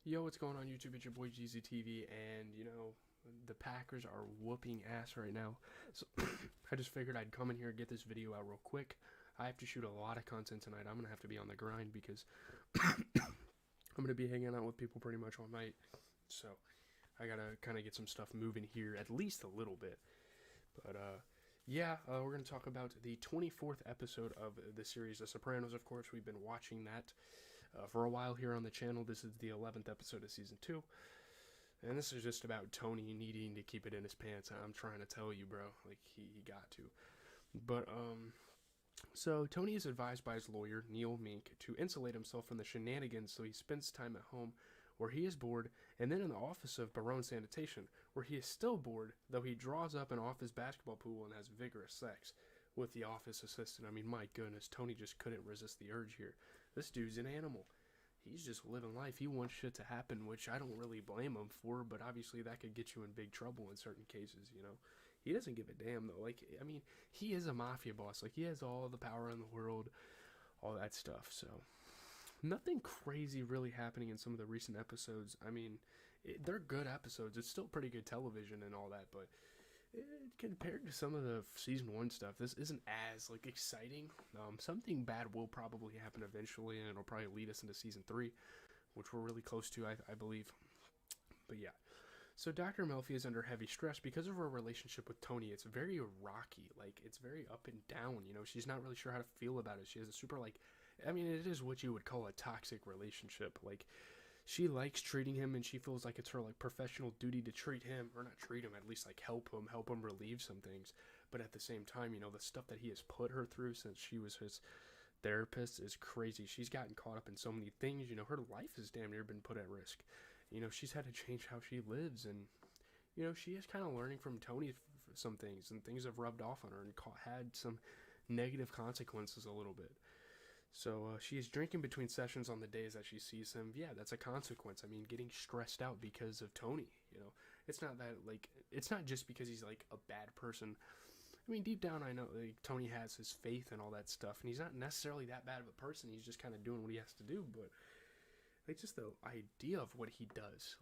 Yo, what's going on YouTube? It's your boy GZTV, and the Packers are whooping ass right now. So I just figured I'd come in here and get this video out real quick. I have to shoot a lot of content tonight. I'm gonna have to be on the grind because I'm gonna be hanging out with people pretty much all night. So I gotta kind of get some stuff moving here, at least a little bit. But yeah, we're gonna talk about the 24th episode of the series, The Sopranos. Of course, we've been watching that for a while here on the channel. This is the 11th episode of season 2. And this is just about Tony needing to keep it in his pants. I'm trying to tell you, bro. Like, he got to. But, so Tony is advised by his lawyer, Neil Mink, to insulate himself from the shenanigans so he spends time at home where he is bored, and then in the office of Barone Sanitation, where he is still bored, though he draws up an office basketball pool and has vigorous sex with the office assistant. I mean, my goodness, Tony just couldn't resist the urge here. This dude's an animal. He's just living life. He wants shit to happen, which I don't really blame him for, but obviously that could get you in big trouble in certain cases. He doesn't give a damn, though. Like, I mean, he is a mafia boss. Like, he has all the power in the world, all that stuff. So, nothing crazy really happening in some of the recent episodes. I mean, they're good episodes. It's still pretty good television and all that, but compared to some of the season 1 stuff, this isn't as like exciting. Something bad will probably happen eventually, and it'll probably lead us into season 3, which we're really close to, I believe. But yeah, so Dr. Melfi is under heavy stress because of her relationship with Tony. It's very rocky, like it's very up and down. She's not really sure how to feel about it. She has a super I mean, it is what you would call a toxic relationship. Like, she likes treating him, and she feels like it's her professional duty to treat him, or not treat him, at least help him relieve some things. But at the same time, the stuff that he has put her through since she was his therapist is crazy. She's gotten caught up in so many things. Her life has damn near been put at risk. She's had to change how she lives, and she is kind of learning from Tony some things, and things have rubbed off on her and had some negative consequences a little bit. So she is drinking between sessions on the days that she sees him. Yeah, that's a consequence. I mean, getting stressed out because of Tony. It's not that it's not just because he's a bad person. I mean, deep down, I know Tony has his faith and all that stuff, and he's not necessarily that bad of a person. He's just kind of doing what he has to do. But just the idea of what he does,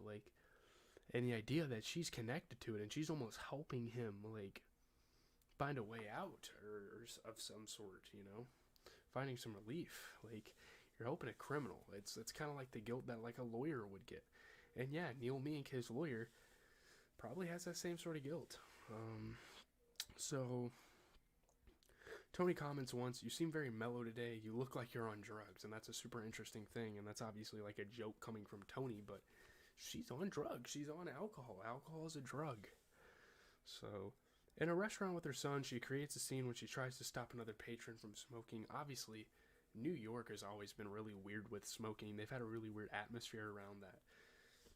and the idea that she's connected to it, and she's almost helping him find a way out or of some sort. Finding some relief. You're helping a criminal. It's kind of like the guilt that a lawyer would get. And yeah, Neil Mink, his lawyer, probably has that same sort of guilt. So Tony comments once, "You seem very mellow today. You look like you're on drugs." And that's a super interesting thing, and that's obviously a joke coming from Tony, but she's on drugs. She's on alcohol. Alcohol is a drug. So in a restaurant with her son, she creates a scene when she tries to stop another patron from smoking. Obviously, New York has always been really weird with smoking. They've had a really weird atmosphere around that.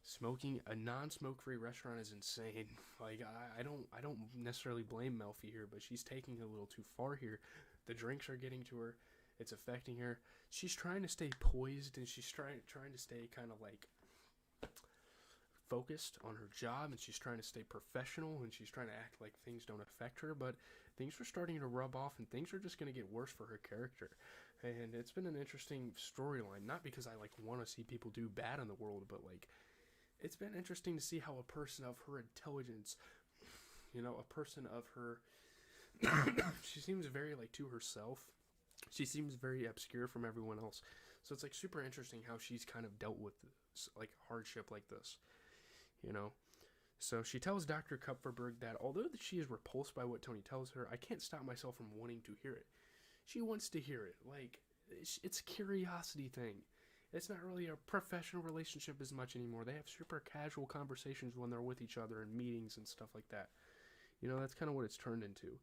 Smoking a non-smoke-free restaurant is insane. I don't necessarily blame Melfi here, but she's taking it a little too far here. The drinks are getting to her. It's affecting her. She's trying to stay poised, and she's trying to stay kind of focused on her job, and she's trying to stay professional, and she's trying to act like things don't affect her, but things are starting to rub off, and things are just going to get worse for her character. And it's been an interesting storyline, not because I want to see people do bad in the world, but it's been interesting to see how a person of her intelligence, a person of her she seems very to herself. She seems very obscure from everyone else. So it's super interesting how she's kind of dealt with hardship like this. So she tells Dr. Kupferberg that although she is repulsed by what Tony tells her, I can't stop myself from wanting to hear it. She wants to hear it. It's a curiosity thing. It's not really a professional relationship as much anymore. They have super casual conversations when they're with each other in meetings and stuff like that. That's kind of what it's turned into.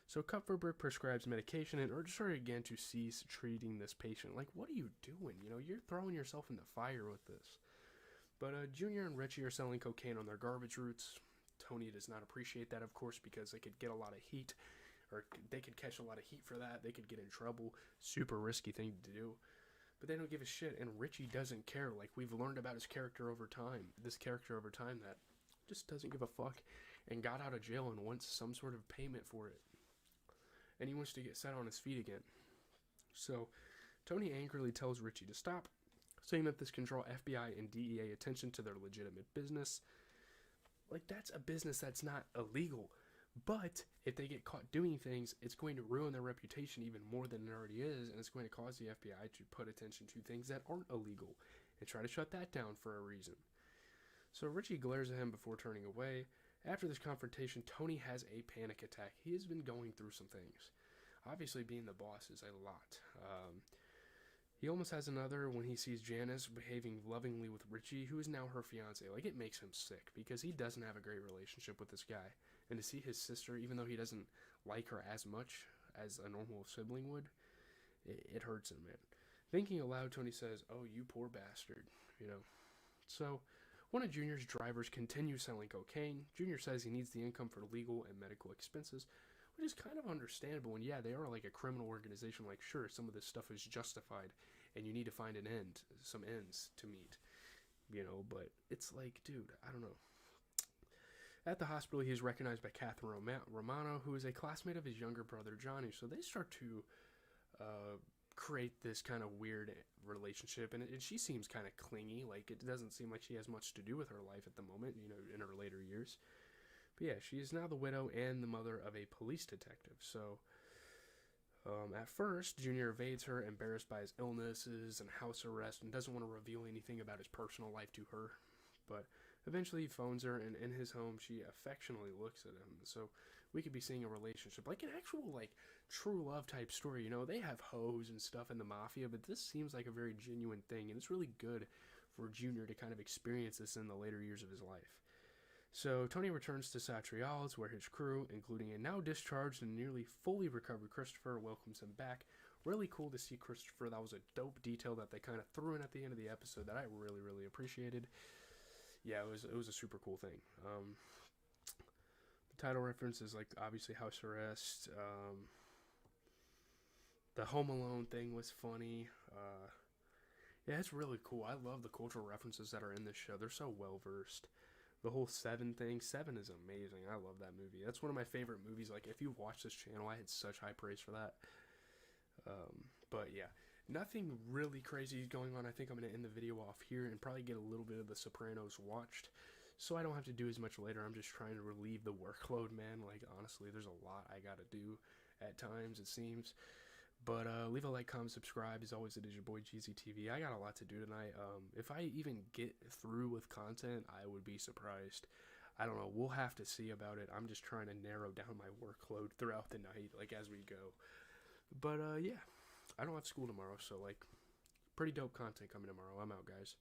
So Kupferberg prescribes medication and urges her again to cease treating this patient. What are you doing? You're throwing yourself in the fire with this. But Junior and Richie are selling cocaine on their garbage routes. Tony does not appreciate that, of course, because they could get a lot of heat, or they could catch a lot of heat for that. They could get in trouble. Super risky thing to do. But they don't give a shit, and Richie doesn't care. We've learned about his character over time. This character over time that just doesn't give a fuck and got out of jail and wants some sort of payment for it. And he wants to get set on his feet again. So Tony angrily tells Richie to stop, saying that this can draw FBI and DEA attention to their legitimate business. Like, that's a business that's not illegal. But if they get caught doing things, it's going to ruin their reputation even more than it already is, and it's going to cause the FBI to put attention to things that aren't illegal and try to shut that down for a reason. So Richie glares at him before turning away. After this confrontation, Tony has a panic attack. He has been going through some things. Obviously, being the boss is a lot. He almost has another when he sees Janice behaving lovingly with Richie, who is now her fiance. Like, it makes him sick because he doesn't have a great relationship with this guy. And to see his sister, even though he doesn't like her as much as a normal sibling would, it hurts him, man. Thinking aloud, Tony says, "Oh, you poor bastard," you know. So, one of Junior's drivers continues selling cocaine. Junior says he needs the income for legal and medical expenses, which is kind of understandable. And yeah, they are like a criminal organization. Like, sure, some of this stuff is justified, and you need to find an end, some ends to meet, you know. But it's like, dude, I don't know. At the hospital, he is recognized by Catherine Romano, who is a classmate of his younger brother, Johnny. So they start to create this kind of weird relationship, and she seems kind of clingy. Like, it doesn't seem like she has much to do with her life at the moment, you know, in her later years. But yeah, she is now the widow and the mother of a police detective. So at first, Junior evades her, embarrassed by his illnesses and house arrest, and doesn't want to reveal anything about his personal life to her. But eventually he phones her, and in his home, she affectionately looks at him. So we could be seeing a relationship, like an actual, like, true love type story. You know, they have hoes and stuff in the mafia, but this seems like a very genuine thing, and it's really good for Junior to kind of experience this in the later years of his life. So Tony returns to Satriale's, where his crew, including a now discharged and nearly fully recovered Christopher, welcomes him back. Really cool to see Christopher. That was a dope detail that they kind of threw in at the end of the episode that I really, really appreciated. Yeah, it was a super cool thing. The title reference is, like, obviously house arrest. The Home Alone thing was funny. Yeah, it's really cool. I love the cultural references that are in this show. They're so well versed. The whole Seven thing. Seven is amazing. I love that movie. That's one of my favorite movies. Like, if you've watched this channel, I had such high praise for that. But yeah, nothing really crazy going on. I think I'm going to end the video off here and probably get a little bit of the Sopranos watched, so I don't have to do as much later. I'm just trying to relieve the workload, man. Like, honestly, there's a lot I got to do at times, it seems. But leave a like, comment, subscribe. As always, it is your boy GZTV. I got a lot to do tonight. If I even get through with content, I would be surprised. I don't know. We'll have to see about it. I'm just trying to narrow down my workload throughout the night, like, as we go. But yeah, I don't have school tomorrow, so, like, pretty dope content coming tomorrow. I'm out, guys.